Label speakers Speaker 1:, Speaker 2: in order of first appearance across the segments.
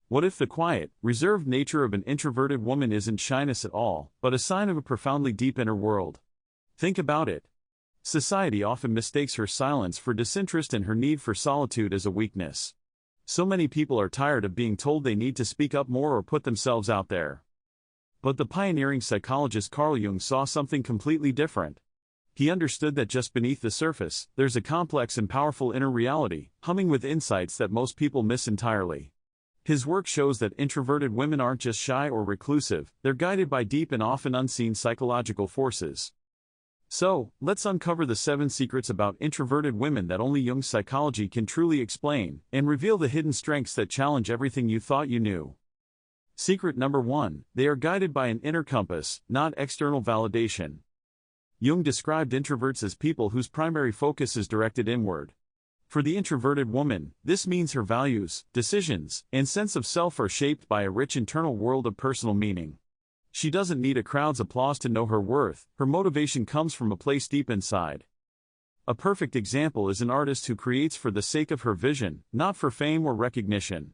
Speaker 1: What if the quiet, reserved nature of an introverted woman isn't shyness at all, but a sign of a profoundly deep inner world? Think about it. Society often mistakes her silence for disinterest and her need for solitude as a weakness. So many people are tired of being told they need to speak up more or put themselves out there. But the pioneering psychologist Carl Jung saw something completely different. He understood that just beneath the surface, there's a complex and powerful inner reality, humming with insights that most people miss entirely. His work shows that introverted women aren't just shy or reclusive, they're guided by deep and often unseen psychological forces. So, let's uncover the 7 secrets about introverted women that only Jung's psychology can truly explain, and reveal the hidden strengths that challenge everything you thought you knew. Secret number 1, they are guided by an inner compass, not external validation. Jung described introverts as people whose primary focus is directed inward. For the introverted woman, this means her values, decisions, and sense of self are shaped by a rich internal world of personal meaning. She doesn't need a crowd's applause to know her worth, her motivation comes from a place deep inside. A perfect example is an artist who creates for the sake of her vision, not for fame or recognition.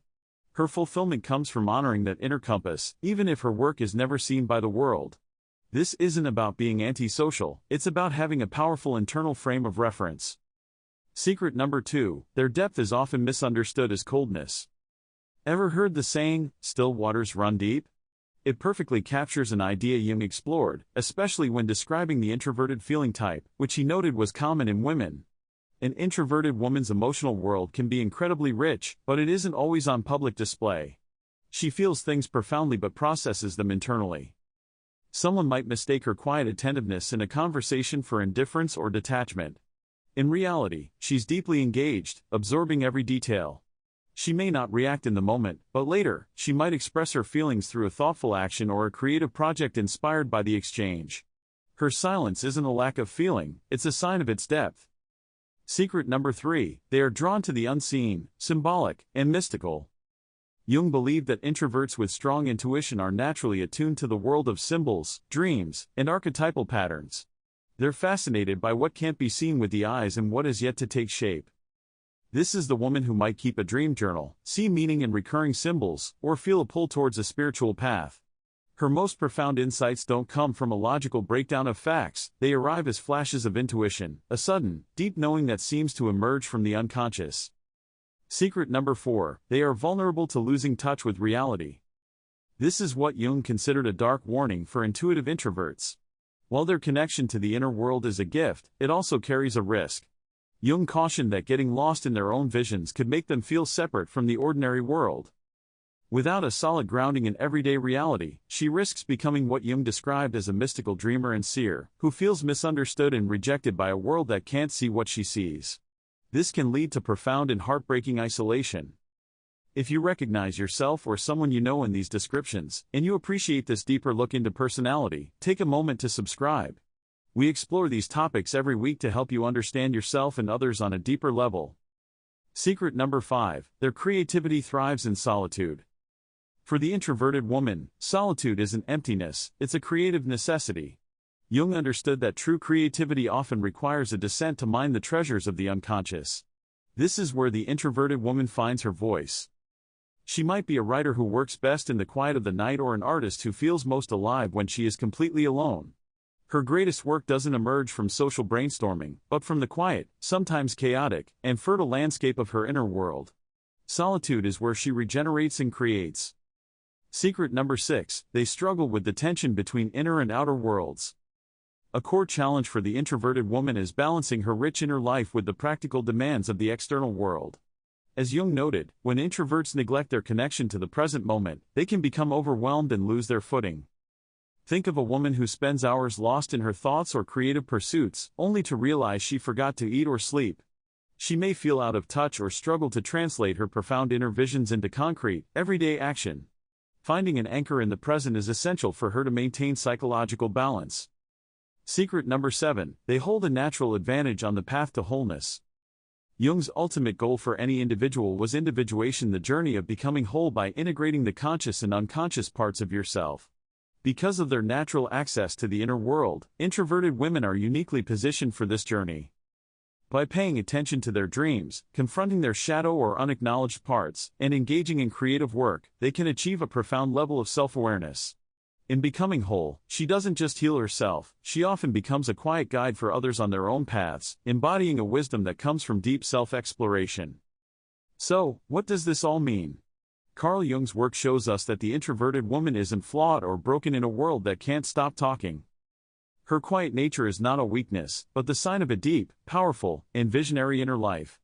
Speaker 1: Her fulfillment comes from honoring that inner compass, even if her work is never seen by the world. This isn't about being antisocial, it's about having a powerful internal frame of reference. Secret number 2, their depth is often misunderstood as coldness. Ever heard the saying, "Still waters run deep"? It perfectly captures an idea Jung explored, especially when describing the introverted feeling type, which he noted was common in women. An introverted woman's emotional world can be incredibly rich, but it isn't always on public display. She feels things profoundly but processes them internally. Someone might mistake her quiet attentiveness in a conversation for indifference or detachment. In reality, she's deeply engaged, absorbing every detail. She may not react in the moment, but later, she might express her feelings through a thoughtful action or a creative project inspired by the exchange. Her silence isn't a lack of feeling, it's a sign of its depth. Secret number 3, they are drawn to the unseen, symbolic, and mystical. Jung believed that introverts with strong intuition are naturally attuned to the world of symbols, dreams, and archetypal patterns. They're fascinated by what can't be seen with the eyes and what is yet to take shape. This is the woman who might keep a dream journal, see meaning in recurring symbols, or feel a pull towards a spiritual path. Her most profound insights don't come from a logical breakdown of facts, they arrive as flashes of intuition, a sudden, deep knowing that seems to emerge from the unconscious. Secret number 4, they are vulnerable to losing touch with reality. This is what Jung considered a dark warning for intuitive introverts. While their connection to the inner world is a gift, it also carries a risk. Jung cautioned that getting lost in their own visions could make them feel separate from the ordinary world. Without a solid grounding in everyday reality, she risks becoming what Jung described as a mystical dreamer and seer, who feels misunderstood and rejected by a world that can't see what she sees. This can lead to profound and heartbreaking isolation. If you recognize yourself or someone you know in these descriptions, and you appreciate this deeper look into personality, take a moment to subscribe. We explore these topics every week to help you understand yourself and others on a deeper level. Secret number 5, their creativity thrives in solitude. For the introverted woman, solitude isn't emptiness, it's a creative necessity. Jung understood that true creativity often requires a descent to mine the treasures of the unconscious. This is where the introverted woman finds her voice. She might be a writer who works best in the quiet of the night or an artist who feels most alive when she is completely alone. Her greatest work doesn't emerge from social brainstorming, but from the quiet, sometimes chaotic, and fertile landscape of her inner world. Solitude is where she regenerates and creates. Secret number 6, they struggle with the tension between inner and outer worlds. A core challenge for the introverted woman is balancing her rich inner life with the practical demands of the external world. As Jung noted, when introverts neglect their connection to the present moment, they can become overwhelmed and lose their footing. Think of a woman who spends hours lost in her thoughts or creative pursuits, only to realize she forgot to eat or sleep. She may feel out of touch or struggle to translate her profound inner visions into concrete, everyday action. Finding an anchor in the present is essential for her to maintain psychological balance. Secret number 7, they hold a natural advantage on the path to wholeness. Jung's ultimate goal for any individual was individuation, the journey of becoming whole by integrating the conscious and unconscious parts of yourself. Because of their natural access to the inner world, introverted women are uniquely positioned for this journey. By paying attention to their dreams, confronting their shadow or unacknowledged parts, and engaging in creative work, they can achieve a profound level of self-awareness. In becoming whole, she doesn't just heal herself, she often becomes a quiet guide for others on their own paths, embodying a wisdom that comes from deep self-exploration. So, what does this all mean? Carl Jung's work shows us that the introverted woman isn't flawed or broken in a world that can't stop talking. Her quiet nature is not a weakness, but the sign of a deep, powerful, and visionary inner life.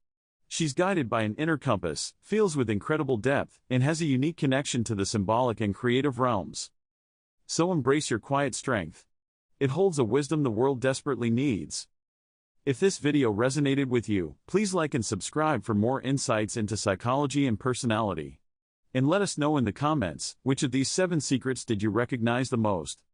Speaker 1: She's guided by an inner compass, feels with incredible depth, and has a unique connection to the symbolic and creative realms. So embrace your quiet strength. It holds a wisdom the world desperately needs. If this video resonated with you, please like and subscribe for more insights into psychology and personality. And let us know in the comments, which of these 7 secrets did you recognize the most?